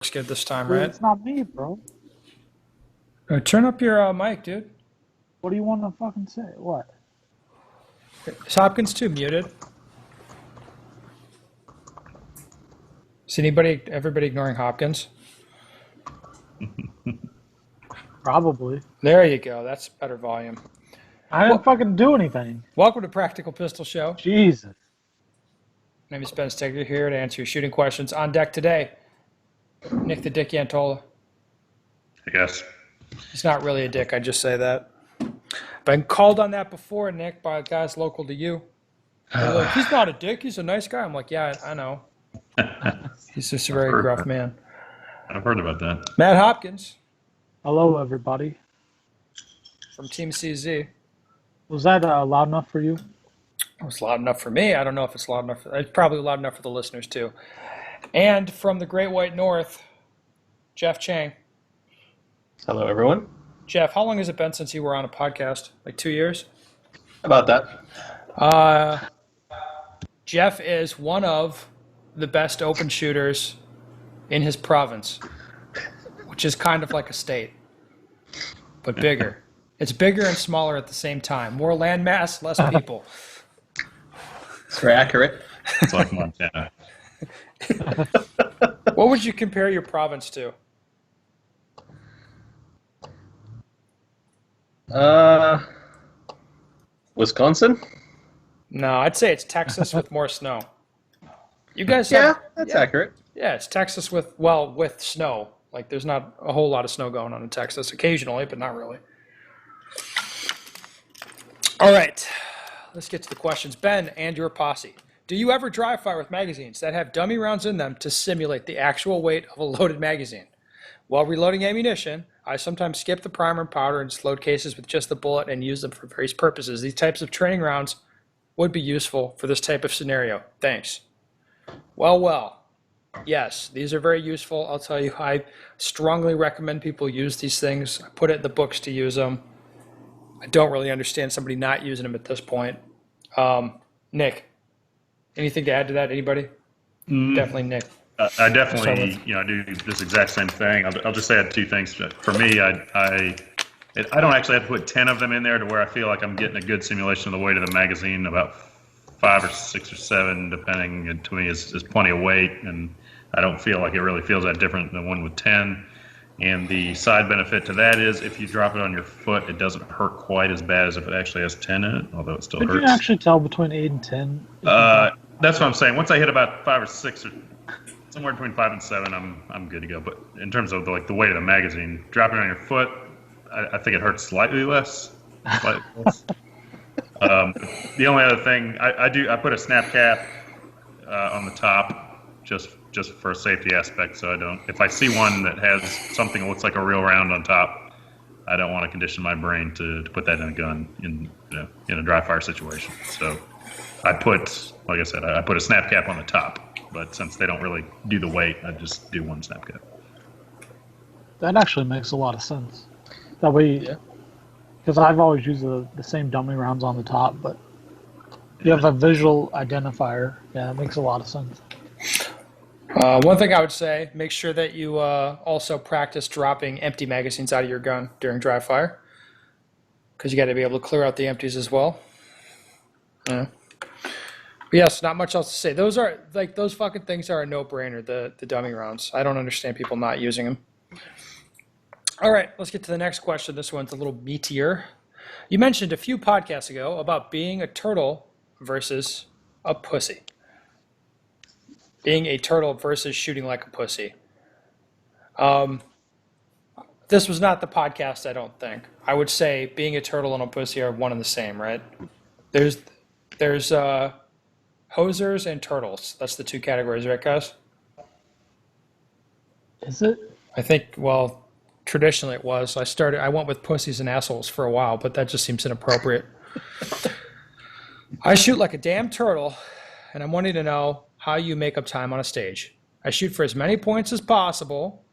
Looks good this time, Dude, right? it's not me, bro. Turn up your mic, dude. What do you want to fucking say? What? Is Hopkins too muted? Is everybody ignoring Hopkins? Probably. There you go. That's better volume. I didn't fucking do anything. Welcome to Practical Pistol Show. Jesus. My name is Ben Stegler here to answer your shooting questions. On deck today, Nick the Dick Yantola. I guess. He's not really a dick, I just say that. Been called on that before, Nick, by guys local to you. They're like, he's not a dick, he's a nice guy. I'm like, yeah, I know. He's just a very gruff man. I've heard about that. Matt Hopkins Hello, everybody. from Team CZ. Was that loud enough for you? It was loud enough for me. I don't know if it's loud enough. It's probably loud enough for the listeners too. And from the Great White North, Jeff Chang. Hello, everyone. Jeff, how long has it been since you were on a podcast? Like 2 years? About that. Jeff is one of the best open shooters in his province, which is kind of like a state, but bigger. It's bigger and smaller at the same time. More land mass, less people. It's very accurate. It's like Montana. What would you compare your province to? Wisconsin? No, I'd say it's Texas with more snow. You guys Yeah, have, that's accurate. yeah, it's Texas with snow. Like there's not a whole lot of snow going on in Texas occasionally, but not really. All right, let's get to the questions. Ben and your posse. Do you ever dry fire with magazines that have dummy rounds in them to simulate the actual weight of a loaded magazine? While reloading ammunition, I sometimes skip the primer and powder and just load cases with just the bullet and use them for various purposes. These types of training rounds would be useful for this type of scenario. Thanks. Well. Yes, these are very useful. I'll tell you, I strongly recommend people use these things. I put it in the books to use them. I don't really understand somebody not using them at this point. Nick, anything to add to that? Anybody? Definitely Nick. I definitely, I do this exact same thing. I'll just add two things. For me, I don't actually have to put 10 of them in there to where I feel like I'm getting a good simulation of the weight of the magazine. About 5 or 6 or 7, depending, to me is plenty of weight, and I don't feel like it really feels that different than one with 10. And the side benefit to that is if you drop it on your foot, it doesn't hurt quite as bad as if it actually has 10 in it, although it still Could hurts. you actually tell between 8 and 10? That's what I'm saying. Once I hit about 5 or 6 or somewhere between 5 and 7, I'm good to go. But in terms of the weight of the magazine, dropping it on your foot, I think it hurts slightly less. The only other thing I put a snap cap on the top just for a safety aspect, so I don't. If I see one that has something that looks like a real round on top, I don't want to condition my brain to put that in a gun in a dry fire situation. So I put, like I said, I put a snap cap on the top. But since they don't really do the weight, I just do one snap cap. That actually makes a lot of sense. That way, because I've always used the same dummy rounds on the top, but you have a visual identifier. Yeah, it makes a lot of sense. One thing I would say, make sure that you also practice dropping empty magazines out of your gun during dry fire, because you got to be able to clear out the empties as well. Yeah. But yes, not much else to say. Those fucking things are a no-brainer, the dummy rounds. I don't understand people not using them. All right, let's get to the next question. This one's a little meatier. You mentioned a few podcasts ago about being a turtle versus a pussy. Being a turtle versus shooting like a pussy. This was not the podcast, I don't think. I would say being a turtle and a pussy are one and the same, right? There's hosers and turtles. That's the two categories, right, guys? Is it? I think, traditionally it was. I went with pussies and assholes for a while, but that just seems inappropriate. I shoot like a damn turtle, and I'm wanting to know how you make up time on a stage. I shoot for as many points as possible,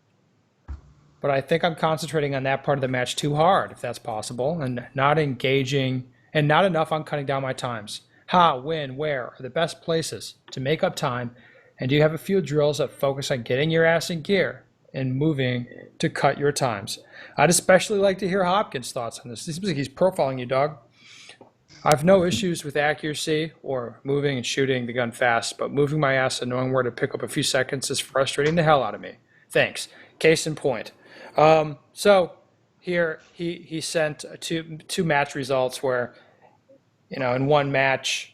but I think I'm concentrating on that part of the match too hard, if that's possible, and not engaging, and not enough on cutting down my times. How, when, where are the best places to make up time, and do you have a few drills that focus on getting your ass in gear and moving to cut your times? I'd especially like to hear Hopkins' thoughts on this. It seems like he's profiling you, dog. I've no issues with accuracy or moving and shooting the gun fast, but moving my ass and knowing where to pick up a few seconds is frustrating the hell out of me. Thanks. Case in point. So here he sent two match results where, in one match,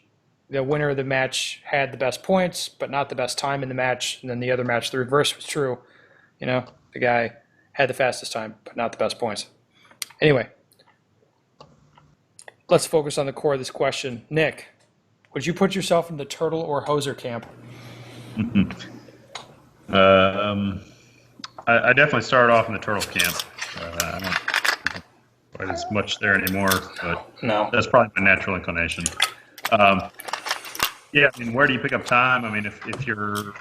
the winner of the match had the best points, but not the best time in the match. And then the other match, the reverse was true. The guy had the fastest time, but not the best points. Anyway, let's focus on the core of this question. Nick, would you put yourself in the turtle or hoser camp? I definitely started off in the turtle camp. I don't quite as much there anymore, but No. that's probably my natural inclination. Yeah, I mean, where do you pick up time? I mean, if you're,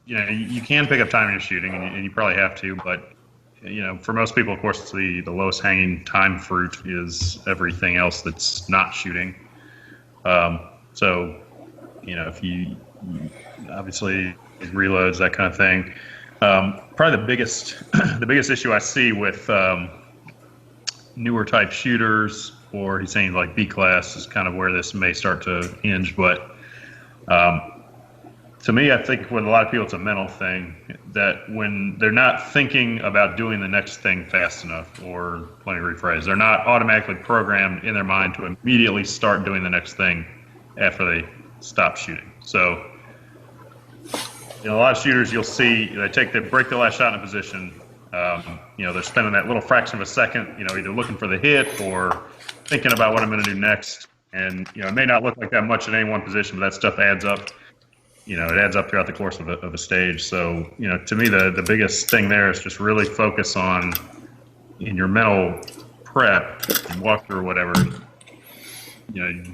you can pick up time when you're shooting, and you probably have to, but, for most people, of course, the lowest hanging time fruit is everything else that's not shooting. So, if you obviously reloads, that kind of thing. Probably the biggest issue I see with newer type shooters, or he's saying like B class, is kind of where this may start to hinge. But to me, I think with a lot of people, it's a mental thing that when they're not thinking about doing the next thing fast enough, or let me rephrase, they're not automatically programmed in their mind to immediately start doing the next thing after they stop shooting. So, a lot of shooters you'll see, they break the last shot in a position. They're spending that little fraction of a second, either looking for the hit or thinking about what I'm going to do next. And, it may not look like that much in any one position, but that stuff adds up. It adds up throughout the course of a stage. So, to me, the biggest thing there is just really focus on, in your mental prep and walkthrough or whatever,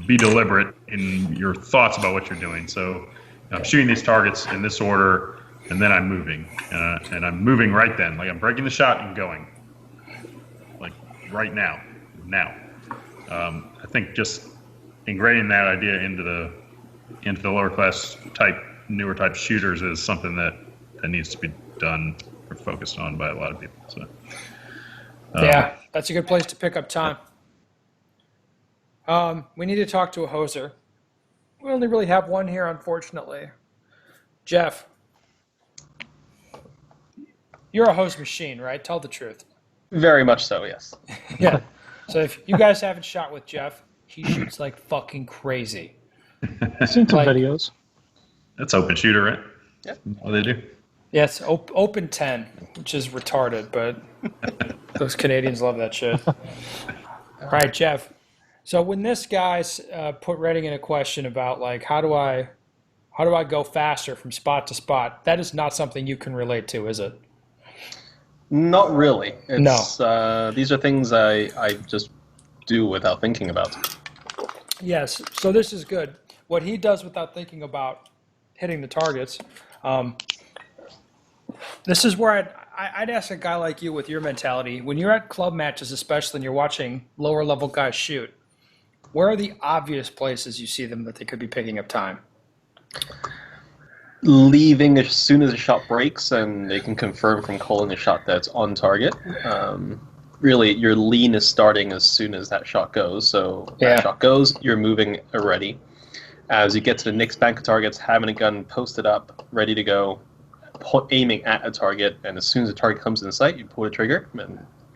be deliberate in your thoughts about what you're doing. So, I'm shooting these targets in this order, and then I'm moving. And I'm moving right then. Like, I'm breaking the shot and going. Like, right now. I think just ingraining that idea into the lower class newer type shooters is something that needs to be done or focused on by a lot of people. So, Yeah, that's a good place to pick up time. We need to talk to a hoser. We only really have one here, unfortunately. Jeff, you're a hose machine, right? Tell the truth. Very much so, yes. Yeah. So if you guys haven't shot with Jeff, he shoots like fucking crazy. I've seen some Like- videos. that's open shooter, right? Yeah. What do they do? Yes, open 10, which is retarded, but those Canadians love that shit. All right, Jeff. So when this guy's put Redding in a question about like how do I go faster from spot to spot, that is not something you can relate to, is it? Not really. No. These are things I just do without thinking about. Yes. So this is good. What he does without thinking about hitting the targets. This is where I'd ask a guy like you with your mentality, when you're at club matches, especially, and you're watching lower level guys shoot, where are the obvious places you see them that they could be picking up time? Leaving as soon as a shot breaks and they can confirm from calling a shot that's on target. Really, your lean is starting as soon as that shot goes. So Yeah. that shot goes, you're moving already. As you get to the next bank of targets, having a gun posted up, ready to go, aiming at a target, and as soon as the target comes in sight, you pull the trigger.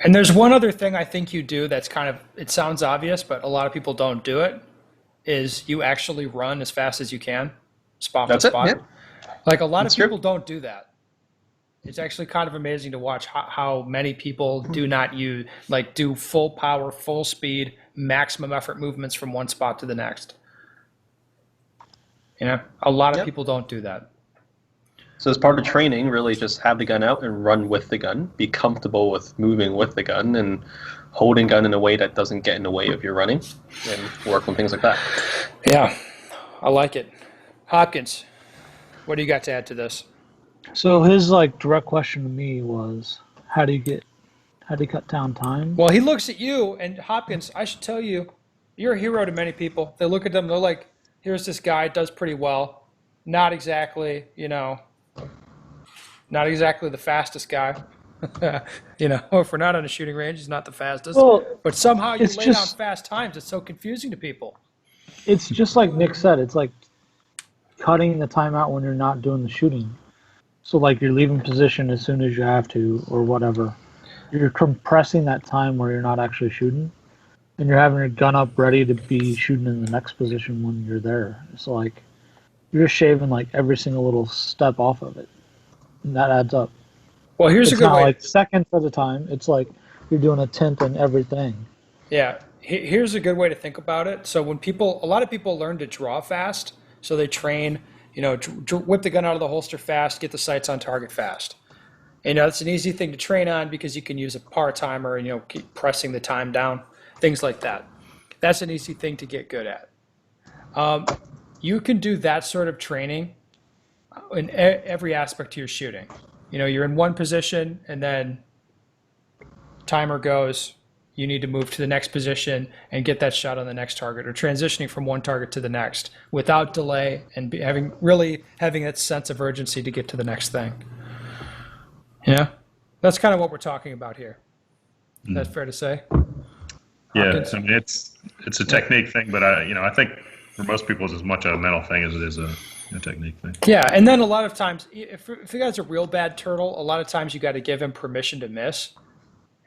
And there's one other thing I think you do that's kind of, it sounds obvious, but a lot of people don't do it, is you actually run as fast as you can, spot That's by it, spot. yeah. Like a lot That's of people don't do that. It's actually kind of amazing to watch how many people do not do full power, full speed, maximum effort movements from one spot to the next. A lot of Yep. people don't do that. So as part of training, really just have the gun out and run with the gun. Be comfortable with moving with the gun and holding gun in a way that doesn't get in the way of your running, and work on things like that. Yeah, I like it. Hopkins, what do you got to add to this? So his direct question to me was, how do you cut down time? Well, he looks at you, and Hopkins, I should tell you, you're a hero to many people. They look at them, they're like, here's this guy, does pretty well. Not exactly, not exactly the fastest guy, You know, if we're not on a shooting range, he's not the fastest. Well, But somehow you it's lay down just- fast times. It's so confusing to people. it's just like Nick said. It's like cutting the time out when you're not doing the shooting. So like you're leaving position as soon as you have to, or whatever. You're compressing that time where you're not actually shooting, and you're having your gun up ready to be shooting in the next position when you're there. It's like you're just shaving like every single little step off of it, and that adds up. Well, here's It's a good not way. like seconds at a time. It's like you're doing a tenth in everything. Yeah, here's a good way to think about it. So when a lot of people learn to draw fast, so they train, you know, whip the gun out of the holster fast, get the sights on target fast. And, you know, it's an easy thing to train on because you can use a par timer and, you know, keep pressing the time down, things like that. That's an easy thing to get good at. You can do that sort of training in every aspect to your shooting. You know, you're in one position and then timer goes, you need to move to the next position and get that shot on the next target, or transitioning from one target to the next without delay and having that sense of urgency to get to the next thing. Yeah, that's kind of what we're talking about here. Is that fair to say? Yeah, Hopkins? I mean it's a technique thing, but I think for most people it's as much a mental thing as it is a technique thing. Yeah, and then a lot of times, if the guy's a real bad turtle, a lot of times you got to give him permission to miss,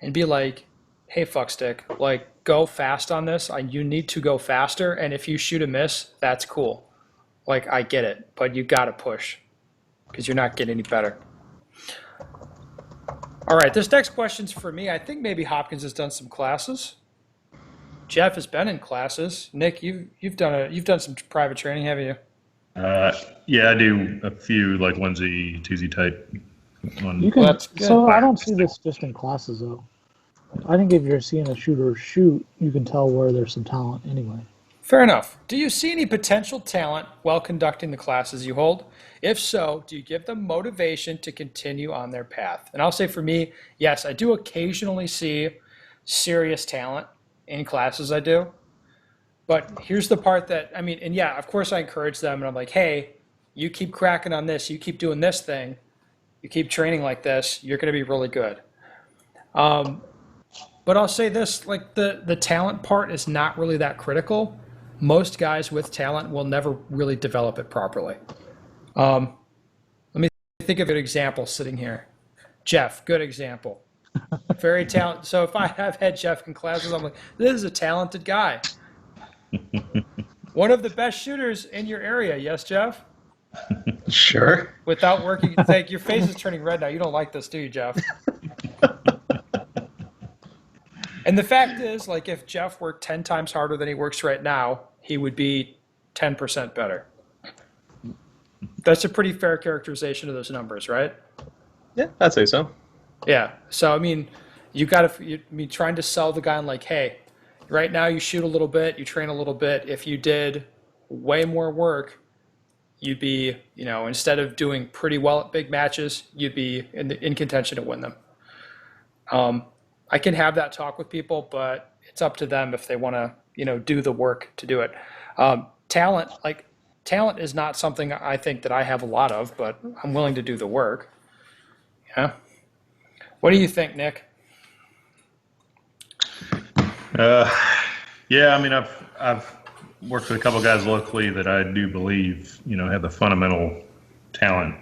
and be like, "Hey, fuckstick, like go fast on this. You need to go faster, and if you shoot a miss, that's cool. Like I get it, but you got to push, because you're not getting any better." All right, this next question's for me. I think maybe Hopkins has done some classes. Jeff has been in classes. Nick, you've done some private training, haven't you? Yeah, I do a few like onesie, twosie type. You can. that's good. So I don't see this just in classes though. I think if you're seeing a shooter shoot, you can tell where there's some talent anyway. Fair enough. Do you see any potential talent while conducting the classes you hold? If so, do you give them motivation to continue on their path? And I'll say for me, yes, I do occasionally see serious talent in classes I do. But here's the part that, I mean, and yeah, of course I encourage them and I'm like, hey, you keep cracking on this, you keep doing this thing, you keep training like this, you're going to be really good. But I'll say this, like the talent part is not really that critical. Most guys with talent will never really develop it properly. Let me think of an example sitting here. Jeff, good example. Very talented. So if I have had Jeff in classes, I'm like, this is a talented guy. One of the best shooters in your area. Yes, Jeff? Sure. Without working, it's like your face is turning red now. You don't like this, do you, Jeff? And the fact is, like, if Jeff worked 10 times harder than he works right now, he would be 10% better. That's a pretty fair characterization of those numbers, right? Yeah, I'd say so. Yeah. So, I mean, trying to sell the guy on like, hey, right now you shoot a little bit, you train a little bit. If you did way more work, you'd be, you know, instead of doing pretty well at big matches, you'd be in contention to win them. I can have that talk with people, but it's up to them if they want to, you know, do the work to do it. Talent is not something I think that I have a lot of, but I'm willing to do the work. Yeah. What do you think, Nick? Yeah, I mean, I've worked with a couple guys locally that I do believe, you know, have the fundamental talent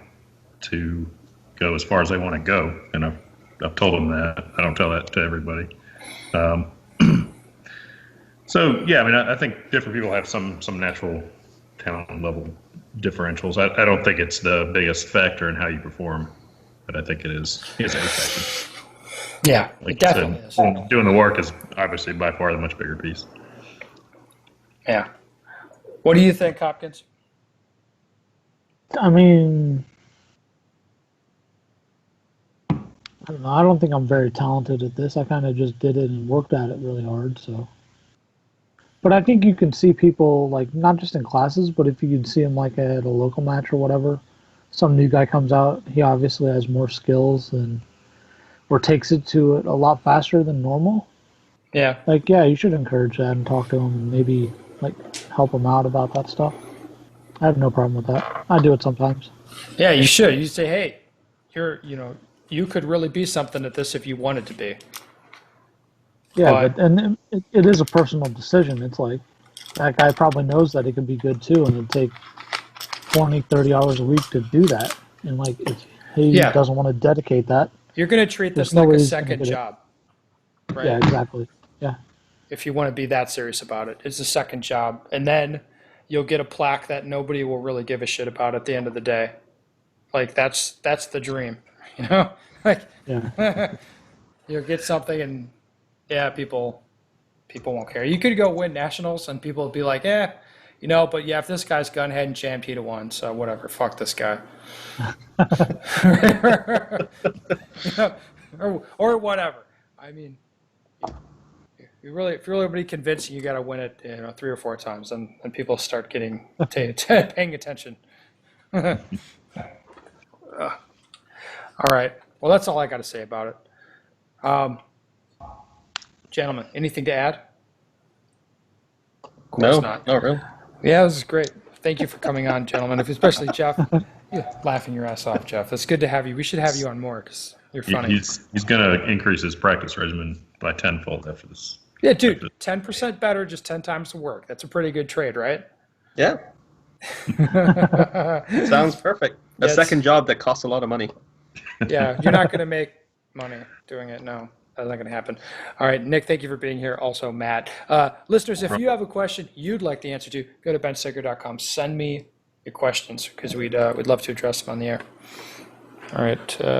to go as far as they want to go, and I've told them that. I don't tell that to everybody. So yeah, I mean, I think different people have some natural talent level differentials. I don't think it's the biggest factor in how you perform, but I think it is a factor. Yeah, Like it definitely you is. said, doing the work is obviously by far the much bigger piece. Yeah. What do you think, Hopkins? I mean, I don't know. I don't think I'm very talented at this. I kind of just did it and worked at it really hard. So, but I think you can see people like not just in classes, but if you can see them like at a local match or whatever, some new guy comes out. He obviously has more skills and or takes it to it a lot faster than normal. Yeah. Like, yeah, you should encourage that and talk to him and maybe like help him out about that stuff. I have no problem with that. I do it sometimes. Yeah, you should. You say, hey, you're, you know, you could really be something at this if you wanted to be. Yeah, But- and it is a personal decision. It's like that guy probably knows that he could be good too, and it'd take 20, 30 hours a week to do that. And like, if he Yeah. doesn't want to dedicate that, You're going to treat this There's no like way a he's gonna second get it. job, right? yeah, exactly. Yeah, If you want to be that serious about it, it's a second job, and then you'll get a plaque that nobody will really give a shit about at the end of the day. Like that's the dream, you know. Like yeah, you'll get something, and yeah, people won't care. You could go win nationals, and people would be like, you know, but yeah, if this guy's gun hadn't jammed, he'd have won. So whatever, fuck this guy. You know, or whatever. I mean, if you're really convincing you got to win it, 3 or 4 times, and people start getting paying attention. All right. Well, that's all I got to say about it. Gentlemen, anything to add? Of course No, not. not really. Yeah, this is great. Thank you for coming on, gentlemen. Especially Jeff. You're laughing your ass off, Jeff. It's good to have you. We should have you on more because you're funny. He's going to increase his practice regimen by tenfold after this. Yeah, dude, 10% better, just 10 times the work. That's a pretty good trade, right? Yeah, sounds perfect. A Yes. second job that costs a lot of money. Yeah, you're not going to make money doing it. No, that's not going to happen. All right, Nick, thank you for being here. Also, Matt. Listeners, if you have a question you'd like the answer to, go to bensaker.com. Send me your questions because we'd love to address them on the air. All right.